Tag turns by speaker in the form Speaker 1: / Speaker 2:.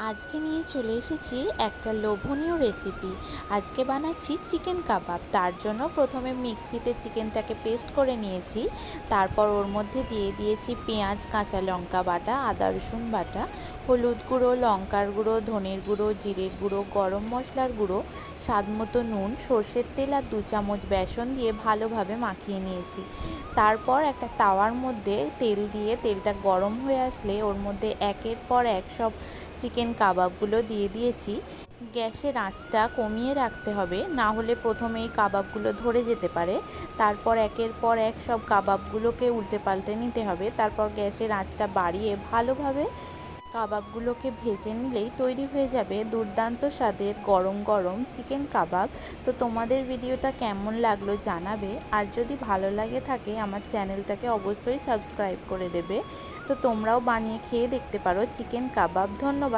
Speaker 1: আজকে নিয়ে চলে এসেছি একটা লোভনীয় রেসিপি। আজকে বানাচ্ছি চিকেন কাবাব। তার জন্য প্রথমে মিক্সিতে চিকেনটাকে পেস্ট করে নিয়েছি। তারপর ওর মধ্যে দিয়ে দিয়েছি পেঁয়াজ, কাঁচা লঙ্কা বাটা, আদা রসুন বাটা, হলুদ গুঁড়ো, লঙ্কার গুঁড়ো, ধনের গুঁড়ো, জিরের গুঁড়ো, গরম মশলার গুঁড়ো, স্বাদ মতো নুন, সর্ষের তেল আর 2 চামচ বেসন দিয়ে ভালোভাবে মাখিয়ে নিয়েছি। তারপর একটা তাওয়ার মধ্যে তেল দিয়ে তেলটা গরম হয়ে আসলে ওর মধ্যে একের পর এক সব চিকেন কাবাবগুলো দিয়ে দিয়েছি। গ্যাসের আঁচটা কমিয়ে রাখতে হবে, না হলে প্রথমেই কাবাবগুলো ধরে যেতে পারে। তারপর একের পর এক সব কাবাবগুলোকে উল্টে পাল্টে নিতে হবে। তারপর গ্যাসের আঁচটা বাড়িয়ে ভালোভাবে কাবাবগুলোকে ভেজে নিলেই তৈরি হয়ে যাবে দুর্দান্ত স্বাদের গরম গরম চিকেন কাবাব। তো তোমাদের ভিডিওটা কেমন লাগলো জানাবে, আর যদি ভালো লাগে থাকে আমার চ্যানেলটাকে অবশ্যই সাবস্ক্রাইব করে দেবে। তো তোমরাও বানিয়ে খেয়ে দেখতে পারো চিকেন কাবাব। ধন্যবাদ।